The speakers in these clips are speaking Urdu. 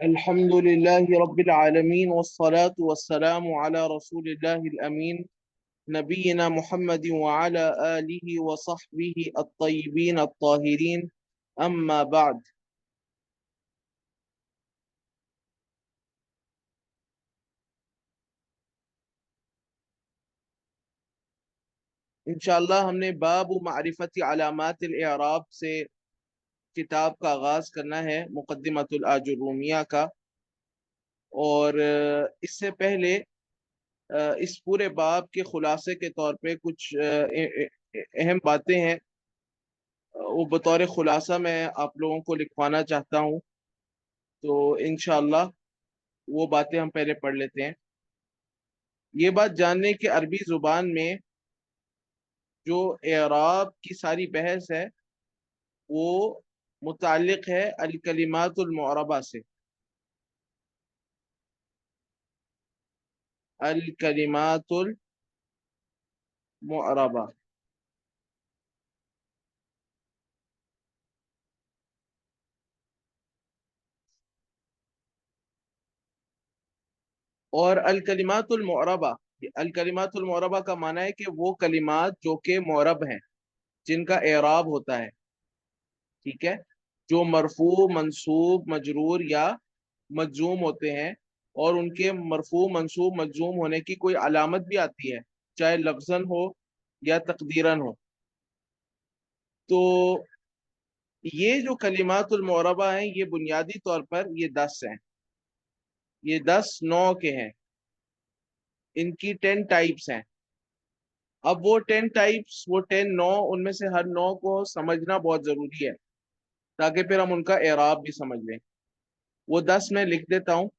الحمد لله رب العالمين والصلاة والسلام على رسول الله الأمين نبينا محمد وعلى آله وصحبه الطيبين الطاهرين أما بعد. انشاءاللہ ہم نے باب معرفت علامات الاعراب سے کتاب کا آغاز کرنا ہے، مقدمۃ الآجرومیہ کا. اور اس سے پہلے اس پورے باب کے خلاصے کے طور پہ کچھ اہم باتیں ہیں، وہ بطور خلاصہ میں آپ لوگوں کو لکھوانا چاہتا ہوں. تو انشاءاللہ وہ باتیں ہم پہلے پڑھ لیتے ہیں. یہ بات جاننے کہ عربی زبان میں جو اعراب کی ساری بحث ہے وہ متعلق ہے الکلمات المعربہ سے. الکلمات المعربہ، اور الکلمات المعربہ، الکلمات المعربہ کا معنی ہے کہ وہ کلمات جو کہ معرب ہیں، جن کا اعراب ہوتا ہے، ٹھیک ہے، جو مرفوع منصوب مجرور یا مجزوم ہوتے ہیں، اور ان کے مرفوع منصوب مجزوم ہونے کی کوئی علامت بھی آتی ہے، چاہے لفظاً ہو یا تقدیراً ہو. تو یہ جو کلمات المعربہ ہیں یہ بنیادی طور پر یہ 10 ہیں، یہ 10 نوع کے ہیں، ان کی 10 ٹائپس ہیں. اب وہ 10 ٹائپس، وہ 10 نوع، ان میں سے ہر نوع کو سمجھنا بہت ضروری ہے تاکہ پھر ہم ان کا اعراب بھی سمجھ لیں. وہ 10 میں لکھ دیتا ہوں.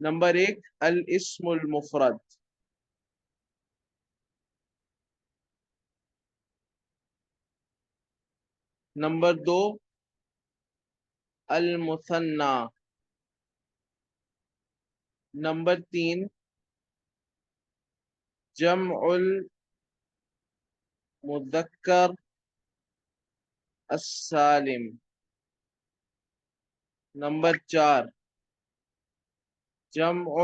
نمبر 1 الاسم المفرد. نمبر 2 المثنى. نمبر 3 جمع المذکر السالم. نمبر 4 جمع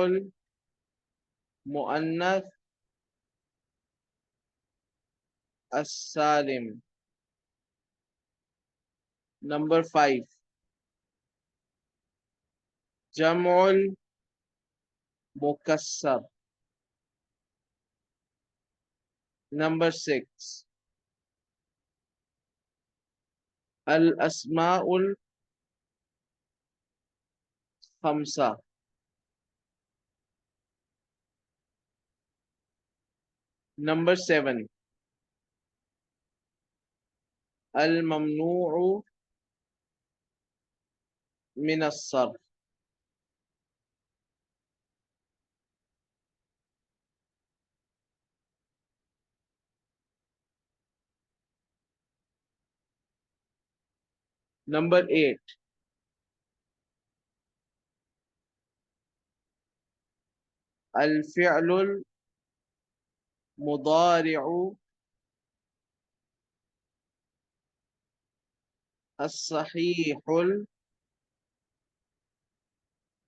المؤنث السالم. نمبر 5 جمع المکسر. نمبر 6 الاسماء الخمسہ. نمبر 7 الممنوع من الصرف. نمبر 8 الفعل المضارع الصحيح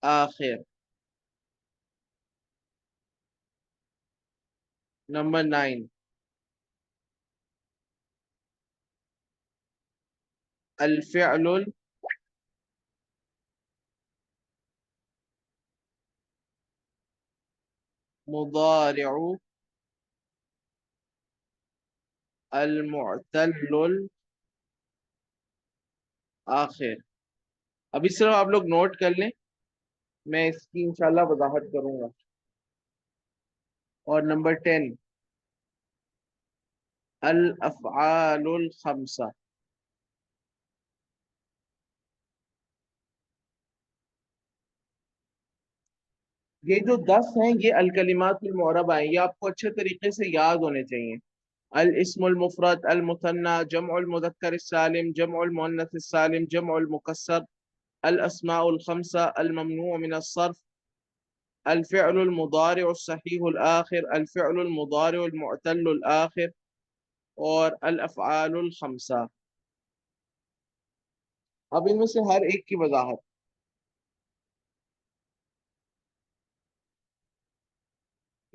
الآخر. نمبر 9 الفعل المضارع المعتل الآخر. اب اس طرح آپ لوگ نوٹ کر لیں، میں اس کی انشاءاللہ وضاحت کروں گا. اور نمبر 10 الافعال الخمسہ. یہ جو 10 ہیں یہ الکلمات المعربہ ہیں، یہ آپ کو اچھے طریقے سے یاد ہونے چاہیے. الاسم المفرد، المثنى، جمع المذکر السالم، جمع المؤنث السالم، جمع المکسر، الاسماء الخمسہ، الممنوع من الصرف، الفعل المضارع الصحیح الآخر، الفعل المضارع المعتل الآخر، اور الافعال الخمسہ. اب ان میں سے ہر ایک کی وضاحت.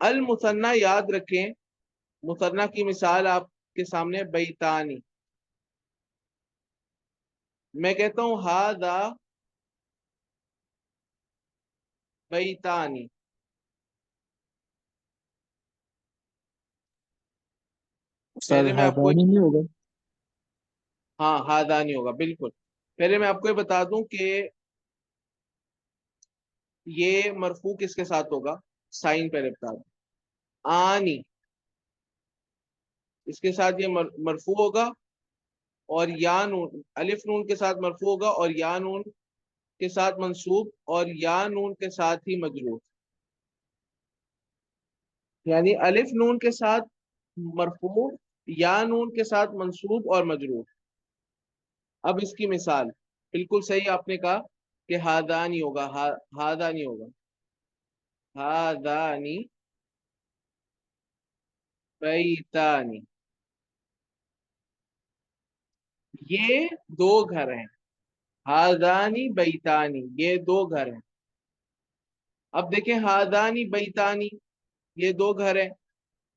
المثنا یاد رکھیں، مثنا کی مثال آپ کے سامنے بیتانی. میں کہتا ہوں ہاذا بیتانی. استاد پہلے میں آپ کو، حیدانی نہیں ہوگا؟ ہاں ہاذانی ہوگا بالکل. پہلے میں آپ کو یہ بتا دوں کہ یہ مرفوع کس کے ساتھ ہوگا. سائن پہلے بتا دوں. آنی اس کے ساتھ یہ مرفوع ہوگا، اور یا نون الف نون کے ساتھ مرفوع ہوگا، اور یا نون کے ساتھ منصوب، اور یا نون کے ساتھ ہی مجرور. یعنی الف نون کے ساتھ مرفوع، یا نون کے ساتھ منصوب اور مجرور. اب اس کی مثال بالکل صحیح آپ نے کہا کہ ہادانی ہوگا، ہادانی ہوگا، ہادانی بیتانی. یہ دو گھر ہیں. ہادانی بیتانی، یہ دو گھر ہیں. اب دیکھیں ہادانی بیتانی، یہ دو گھر ہیں.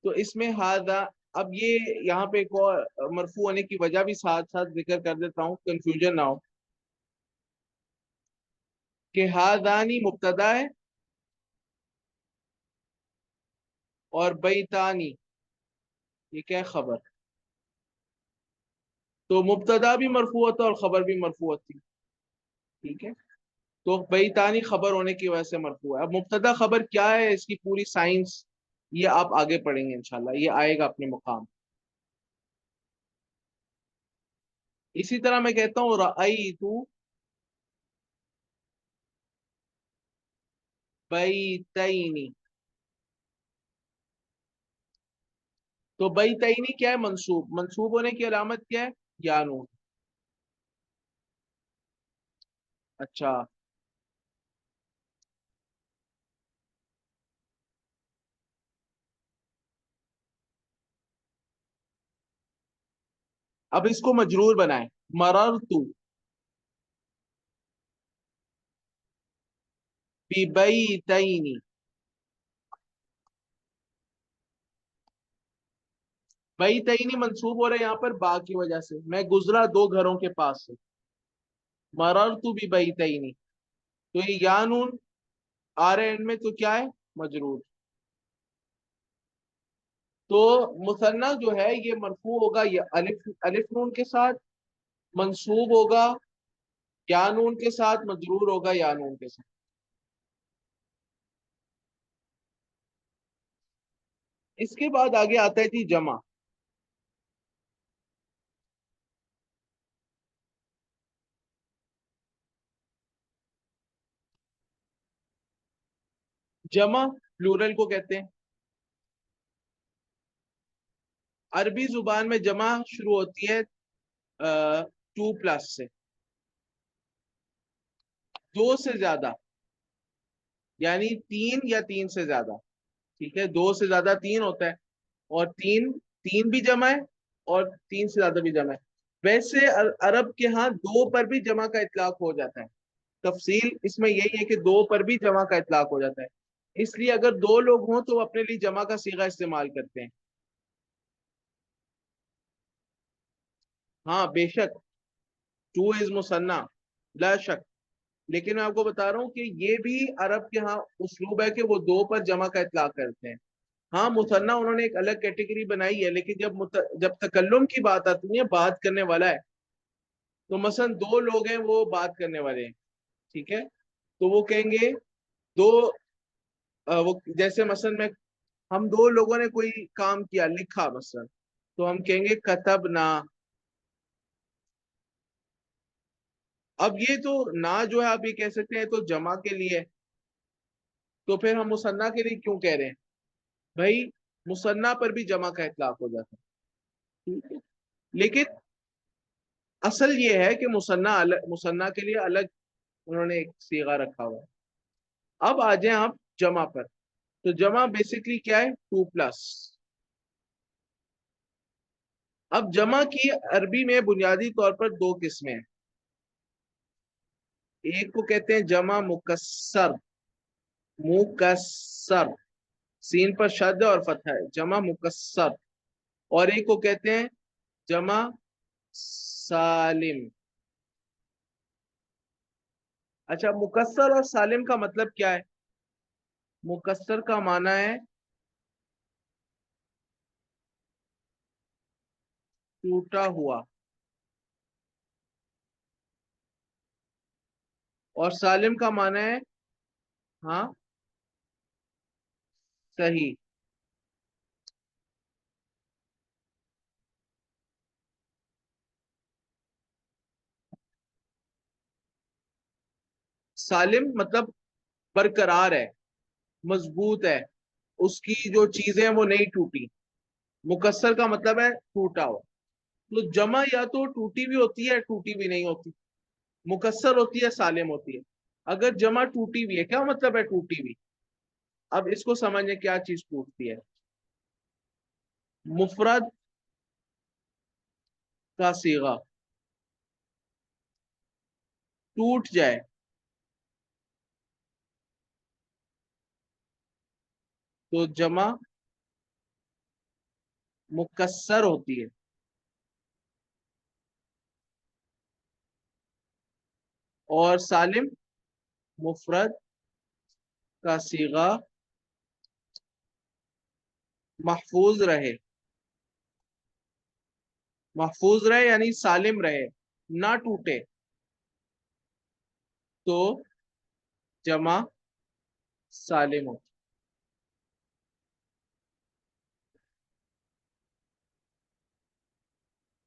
تو اس میں ہادا، اب یہ یہاں پہ ایک اور مرفوع ہونے کی وجہ بھی ساتھ ساتھ ذکر کر دیتا ہوں، کنفیوژن نہ ہو. کہ ہادانی مبتدا ہے اور بیتانی یہ کیا ہے، خبر. تو مبتدا بھی مرفوع ہوتا اور خبر بھی مرفوع ہوتی. ٹھیک ہے. تو بیتانی خبر ہونے کی وجہ سے مرفوع ہے. اب مبتدا خبر کیا ہے، اس کی پوری سائنس یہ آپ آگے پڑھیں گے انشاءاللہ، یہ آئے گا اپنے مقام. اسی طرح میں کہتا ہوں رأیت بیتینی. تو بیتینی کیا ہے، منصوب. منصوب ہونے کی علامت کیا ہے، یا نون. اچھا، اب اس کو مجرور بنائیں. مررتو ببیتینی. بیتینی منصوب ہو رہا ہے یہاں پر با کی وجہ سے، میں گزرا دو گھروں کے پاس سے. مررتو ببیتینی، تو یہ یا نون آ رہے ہیں ان میں، تو کیا ہے، مجرور. تو مثنیٰ جو ہے یہ مرفوع ہوگا یہ الف نون کے ساتھ، منصوب ہوگا یا نون کے ساتھ، مجرور ہوگا یا نون کے ساتھ. اس کے بعد آگے آتا ہے جی جمع. جمع پلورل کو کہتے ہیں. عربی زبان میں جمع شروع ہوتی ہے 2+ سے، دو سے زیادہ، یعنی تین یا تین سے زیادہ. ٹھیک ہے، دو سے زیادہ تین ہوتا ہے، اور تین، تین بھی جمع ہے اور تین سے زیادہ بھی جمع ہے. ویسے عرب کے ہاں دو پر بھی جمع کا اطلاق ہو جاتا ہے. تفصیل اس میں یہی ہے کہ دو پر بھی جمع کا اطلاق ہو جاتا ہے. اس لیے اگر دو لوگ ہوں تو وہ اپنے لیے جمع کا صیغہ استعمال کرتے ہیں. ہاں بے شک، ٹو از مثنا، لا شک. لیکن میں آپ کو بتا رہا ہوں کہ یہ بھی عرب کے ہاں اسلوب ہے کہ وہ دو پر جمع کا اطلاق کرتے ہیں. ہاں مثنا انہوں نے ایک الگ کیٹیگری بنائی ہے، لیکن جب تکلم کی بات آتی ہے، بات کرنے والا ہے، تو مثلا دو لوگ ہیں وہ بات کرنے والے ہیں. ٹھیک ہے، تو وہ کہیں گے دو، وہ جیسے مثلا میں، ہم دو لوگوں نے کوئی کام کیا، لکھا مثلا، تو ہم کہیں گے کتبنا. اب یہ تو نہ جو ہے آپ یہ کہہ سکتے ہیں تو جمع کے لیے، تو پھر ہم مثنا کے لیے کیوں کہہ رہے ہیں بھائی. مثنا پر بھی جمع کا اطلاق ہو جاتا ہے. ٹھیک ہے، لیکن اصل یہ ہے کہ مثنا کے لیے الگ انہوں نے ایک صیغہ رکھا ہوا ہے. اب آ جائیں آپ جمع پر. تو جمع بیسکلی کیا ہے، 2+. اب جمع کی عربی میں بنیادی طور پر دو قسمیں ہیں. ایک کو کہتے ہیں جمع مکسر. مکسر سین پر شد اور فتح ہے، جمع مکسر. اور ایک کو کہتے ہیں جمع سالم. اچھا، مکسر اور سالم کا مطلب کیا ہے؟ مکسر کا معنی ہے ٹوٹا ہوا، اور سالم کا معنی ہے ہاں صحیح. سالم مطلب برقرار ہے، مضبوط ہے، اس کی جو چیزیں ہیں وہ نہیں ٹوٹی. مکسر کا مطلب ہے ٹوٹا ہوا. تو جمع یا تو ٹوٹی بھی ہوتی ہے ٹوٹی بھی نہیں ہوتی، مکسر ہوتی ہے سالم ہوتی ہے. اگر جمع ٹوٹی ہوئی ہے، کیا مطلب ہے ٹوٹی ہوئی؟ اب اس کو سمجھیں کیا چیز ٹوٹتی ہے. مفرد کا صیغہ ٹوٹ جائے تو جمع مکسر ہوتی ہے، اور سالم مفرد کا صیغہ محفوظ رہے. محفوظ رہے یعنی سالم رہے، نہ ٹوٹے، تو جمع سالم ہو.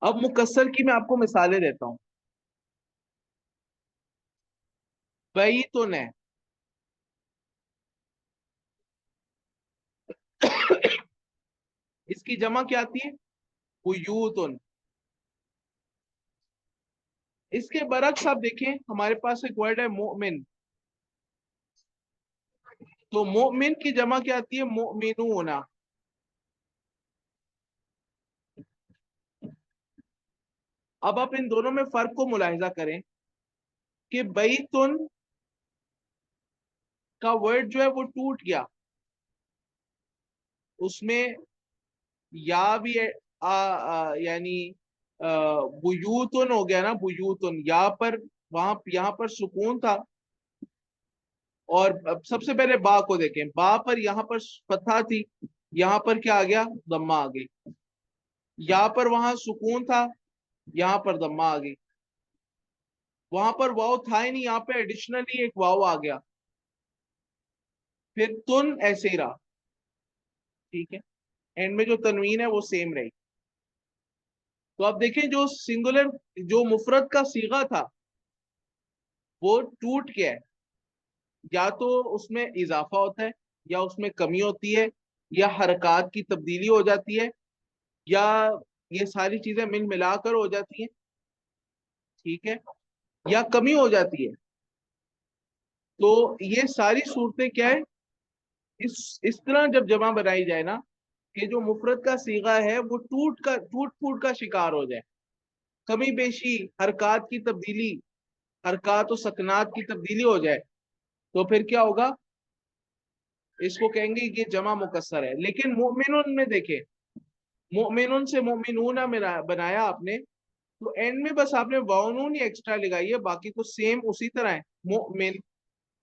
اب مکسر کی میں آپ کو مثالیں دیتا ہوں. بیتن ہے، اس کی جمع کیا آتی ہے؟ بیوتن. اس کے برعکس آپ دیکھیں، ہمارے پاس ایک ورڈ ہے مومن. تو مومن کی جمع کیا آتی ہے؟ مؤمنون. اب آپ ان دونوں میں فرق کو ملاحظہ کریں کہ بیتن کا ورڈ جو ہے وہ ٹوٹ گیا، اس میں یا بھی یعنی بیوتن ہو گیا نا، بیوتن یا پر وہاں یہاں پر سکون تھا. اور سب سے پہلے با کو دیکھیں، با پر یہاں پر فتحہ تھی، یہاں پر کیا آ گیا؟ ضمہ آ گئی. یا پر وہاں سکون تھا، یہاں پر ضمہ آ گئی. وہاں پر واؤ تھا ہی نہیں، یہاں پہ ایڈیشنلی ایک واؤ آ گیا. پھر تن ایسے ہی رہا. ٹھیک ہے، اینڈ میں جو تنوین ہے وہ سیم رہی. تو آپ دیکھیں جو سنگولر، جو مفرد کا صیغہ تھا وہ ٹوٹ گیا ہے. یا تو اس میں اضافہ ہوتا ہے، یا اس میں کمی ہوتی ہے، یا حرکات کی تبدیلی ہو جاتی ہے، یا یہ ساری چیزیں مل ملا کر ہو جاتی ہیں. ٹھیک ہے، یا کمی ہو جاتی ہے. تو یہ ساری صورتیں کیا ہے؟ اس طرح جب جمع بنائی جائے نا کہ جو مفرد کا صیغہ ہے وہ ٹوٹ پھوٹ کا شکار ہو جائے، کمی بیشی، حرکات کی تبدیلی، حرکات و سکنات کی تبدیلی ہو جائے، تو پھر کیا ہوگا؟ اس کو کہیں گے یہ جمع مکسر ہے. لیکن مومنون میں دیکھیں، مومنون سے مومنون بنایا آپ نے، تو اینڈ میں بس آپ نے واؤنون ہی ایکسٹرا لگائی ہے، باقی تو سیم اسی طرح ہے. مومن،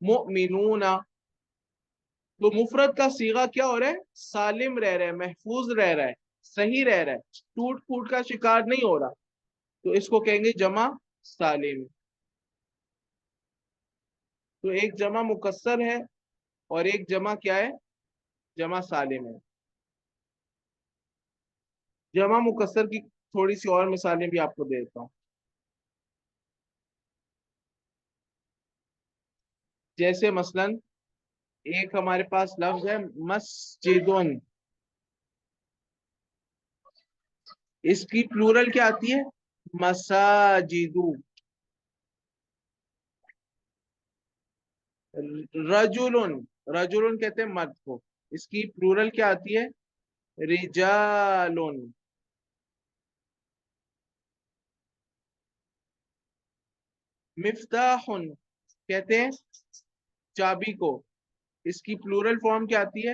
مومنون. تو مفرد کا صیغہ کیا ہو رہا ہے؟ سالم رہ رہا ہے، محفوظ رہ رہا ہے، صحیح رہ رہا ہے، ٹوٹ پھوٹ کا شکار نہیں ہو رہا. تو اس کو کہیں گے جمع سالم. تو ایک جمع مکسر ہے اور ایک جمع کیا ہے؟ جمع سالم ہے. جمع مکسر کی تھوڑی سی اور مثالیں بھی آپ کو دیتا ہوں. جیسے مثلا ایک ہمارے پاس لفظ ہے مسجدن، اس کی پلورل کیا آتی ہے؟ مساجدو. رجلن، رجلن کہتے ہیں مرد کو، اس کی پلورل کیا آتی ہے؟ رجالن. مفتاح کہتے ہیں چابی کو، اس کی پلورل فارم کیا آتی ہے؟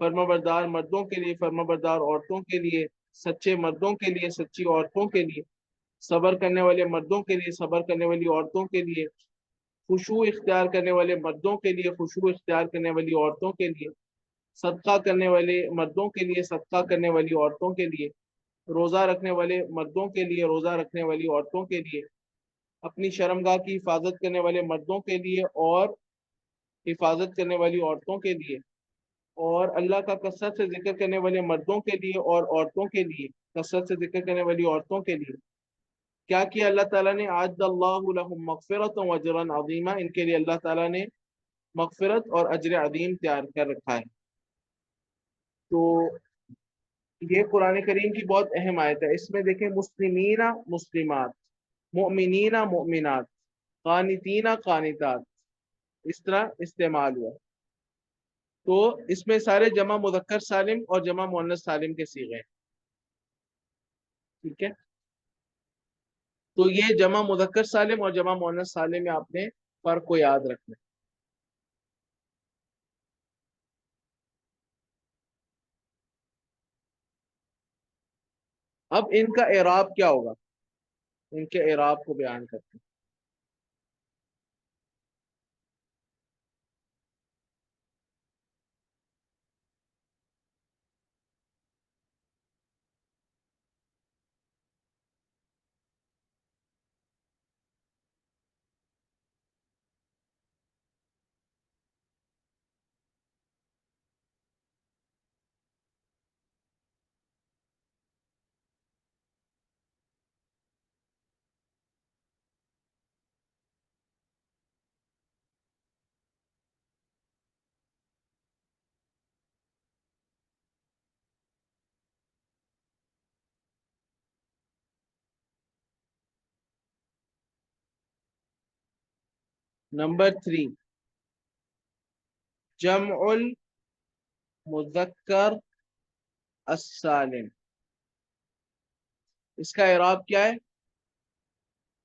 فرمانبردار مردوں کے لیے، فرمانبردار عورتوں کے لیے، سچے مردوں کے لیے، سچی عورتوں کے لیے، صبر کرنے والے مردوں کے لیے، صبر کرنے والی عورتوں کے لیے، خشوع اختیار کرنے والے مردوں کے لیے، خشوع اختیار کرنے والی عورتوں کے لیے، صدقہ کرنے والے مردوں کے لیے، صدقہ کرنے والی عورتوں کے لیے، روزہ رکھنے والے مردوں کے لیے، روزہ رکھنے والی عورتوں کے لیے، اپنی شرمگاہ کی حفاظت کرنے والے مردوں کے لیے اور حفاظت کرنے والی عورتوں کے لیے، اور اللہ کا کثرت سے ذکر کرنے والے مردوں کے لیے اور عورتوں کے لیے، کثرت سے ذکر کرنے والی عورتوں کے لیے کیا کیا اللہ تعالیٰ نے؟ اعد اللہ لہم مغفرۃ و اجرا عظیما، ان کے لیے اللہ تعالیٰ نے مغفرت اور اجر عظیم تیار کر رکھا ہے۔ تو یہ قرآن کریم کی بہت اہم آیت ہے۔ اس میں دیکھیں مسلمین مسلمات، مؤمنین مؤمنات، قانتین قانتات، اس طرح استعمال ہوا۔ تو اس میں سارے جمع مذکر سالم اور جمع مؤنث سالم کے صیغے ہیں، ٹھیک ہے؟ تو یہ جمع مذکر سالم اور جمع مؤنث سالم میں آپ نے فرق کو یاد رکھنا ہے۔ اب ان کا اعراب کیا ہوگا؟ ان کے اعراب کو بیان کرتے ہیں۔ نمبر 3، جمع المذکر السالم، اس کا اعراب کیا ہے؟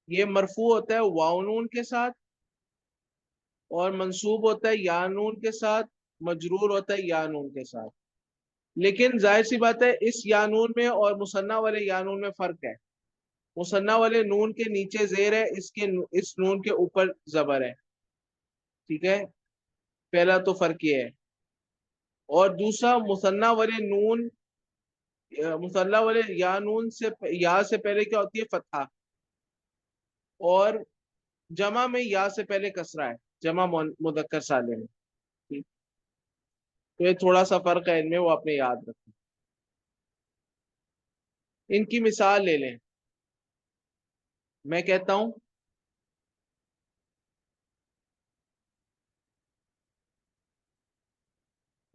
یہ مرفوع ہوتا ہے واو نون کے ساتھ، اور منصوب ہوتا ہے یا نون کے ساتھ، مجرور ہوتا ہے یا نون کے ساتھ۔ لیکن ظاہر سی بات ہے اس یا نون میں اور مثنیٰ والے یا نون میں فرق ہے۔ مثنیٰ والے نون کے نیچے زیر ہے، اس نون کے اوپر زبر ہے، ٹھیک ہے؟ پہلا تو فرق یہ ہے، اور دوسرا مثنیٰ والے نون، مثنیٰ والے یا نون سے یا سے پہلے کیا ہوتی ہے؟ فتحہ، اور جمع میں یا سے پہلے کسرہ ہے، جمع مذکر سالم میں۔ تو یہ تھوڑا سا فرق ہے ان میں، وہ آپ نے یاد رکھنا۔ ان کی مثال لے لیں، میں کہتا ہوں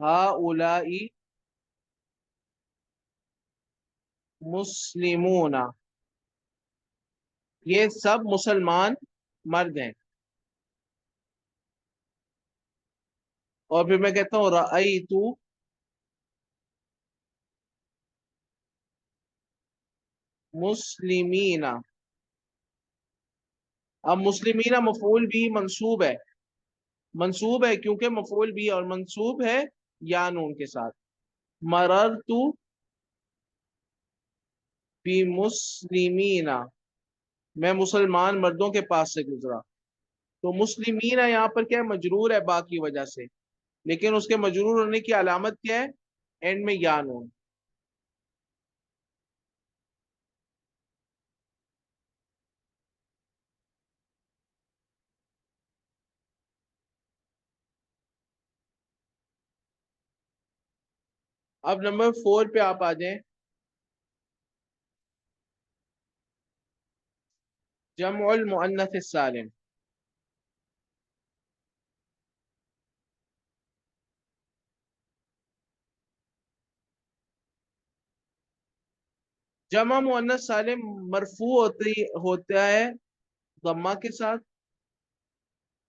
ہؤلاء مسلمون، یہ سب مسلمان مرد ہیں، اور پھر میں کہتا ہوں رأیت مسلمین۔ اب مسلمین مفعول بھی منصوب ہے، منصوب ہے کیونکہ مفعول بھی، اور منصوب ہے یا نون کے ساتھ۔ مررت بمسلمین، میں مسلمان مردوں کے پاس سے گزرا۔ تو مسلمین یہاں پر کیا ہے؟ مجرور ہے با کی وجہ سے، لیکن اس کے مجرور ہونے کی علامت کیا ہے؟ اینڈ میں یا نون۔ اب نمبر 4 پہ آپ آ جائیں، جمع المؤنث السالم۔ جمع مؤنث سالم مرفوع ہوتا ہے ضمہ کے ساتھ،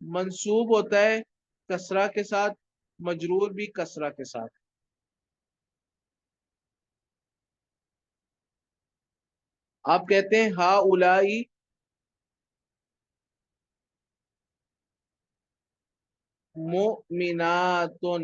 منصوب ہوتا ہے کسرہ کے ساتھ، مجرور بھی کسرہ کے ساتھ۔ آپ کہتے ہیں ہا اولائی مؤمناتن،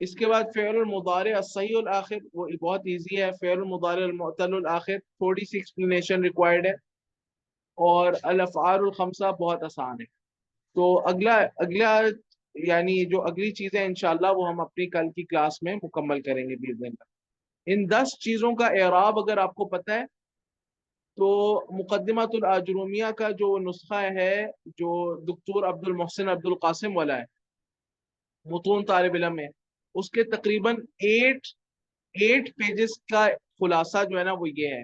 اس کے بعد فعل المضارع الصحیح الآخر، وہ بہت ایزی ہے. فعل المضارع المعتل الآخر تھوڑی سی ایکسپلینیشن ریکوائرڈ ہے. اور الافعال الخمسہ بہت آسان ہے. تو اگلا اگلا یعنی جو اگلی چیزیں انشاءاللہ وہ ہم اپنی کل کی کلاس میں مکمل کریں گے باذن اللہ. ان 10 چیزوں کا اعراب اگر آپ کو پتہ ہے تو مقدمۃ الاجرومیہ کا جو نسخہ ہے جو دکتور عبد المحسن عبد القاسم والا ہے، متون طالب علم ہے، اس کے تقریباً 8 پیجز کا خلاصہ جو ہے نا وہ یہ ہے.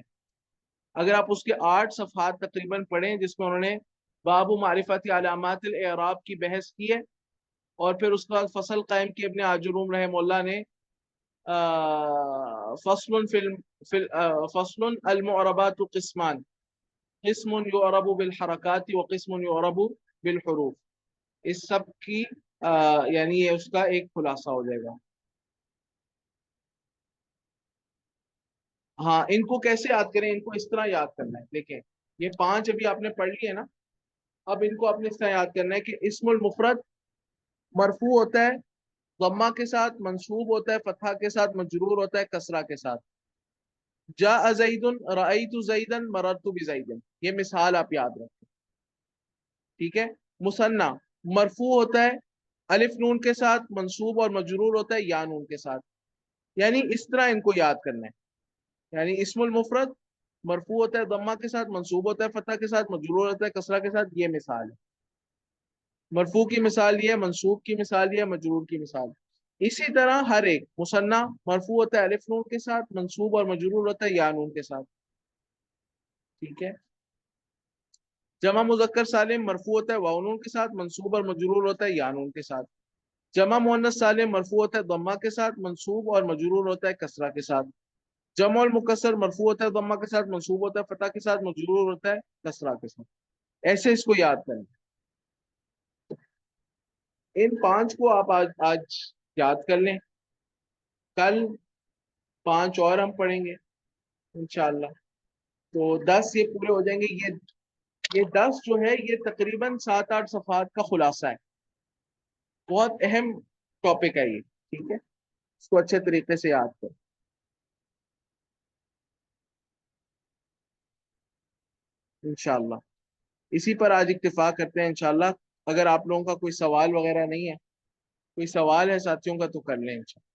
اگر آپ اس کے 8 صفحات تقریباً پڑھیں جس میں انہوں نے باب معرفت علامات الاعراب کی بحث کی ہے، اور پھر اس کے بعد فصل قائم کی ابن آجروم رحم اللہ نے فصل فصل المعربات قسمان، قسم یعرب بالحرکات و قسم یعرب بالحروف. اس سب کی یعنی یہ اس کا ایک خلاصہ ہو جائے گا. ہاں ان کو کیسے یاد کریں؟ ان کو اس طرح یاد کرنا ہے. دیکھیں یہ 5 ابھی آپ نے پڑھ لی ہے نا، اب ان کو آپ نے اس طرح یاد کرنا ہے کہ اسم المفرد مرفوع ہوتا ہے ضمہ کے ساتھ، منصوب ہوتا ہے فتحہ کے ساتھ، مجرور ہوتا ہے کسرہ کے ساتھ. جاء زید، رأیت زیدا، مررت بزید. یہ مثال آپ یاد رکھیں. ٹھیک ہے. مثنی مرفوع ہوتا ہے الف نون کے ساتھ، منصوب اور مجرور ہوتا ہے یا نون کے ساتھ. یعنی اس طرح ان کو یاد کرنا ہے. یعنی اسم المفرد مرفوع ہوتا ہے ضمہ کے ساتھ، منصوب ہوتا ہے فتح کے ساتھ، مجرور ہوتا ہے کسرہ کے ساتھ. یہ مثال ہے. مرفوع کی مثال یہ ہے، منصوب کی مثال یہ ہے، مجرور کی مثال. اسی طرح ہر ایک مثنی مرفوع ہوتا ہے الف نون کے ساتھ، منصوب اور مجرور ہوتا ہے یا نون کے ساتھ. ٹھیک ہے. جمع مذکر سالم مرفوع ہوتا ہے واو نون کے ساتھ، منصوب اور مجرور ہوتا ہے یا نون کے ساتھ. جمع مؤنث سالم مرفوع ہوتا ہے ضمہ کے ساتھ، منصوب اور مجرور ہوتا ہے کسرہ کے ساتھ. جمع المکسر مرفوع ہوتا ہے ضمہ کے ساتھ، منصوب ہوتا ہے فتح کے ساتھ، مجرور ہوتا ہے کسرہ کے ساتھ. ایسے اس کو یاد کریں. ان 5 کو آپ آج یاد کر لیں. کل 5 اور ہم پڑھیں گے انشاءاللہ. تو 10 یہ پورے ہو جائیں گے. یہ 10 جو ہے یہ تقریباً 7-8 صفحات کا خلاصہ ہے. بہت اہم ٹاپک ہے یہ. ٹھیک ہے. اس کو اچھے طریقے سے یاد کریں انشاءاللہ. اسی پر آج اکتفا کرتے ہیں انشاءاللہ. اگر آپ لوگوں کا کوئی سوال وغیرہ نہیں ہے، کوئی سوال ہے ساتھیوں کا تو کر لیں انشاءاللہ.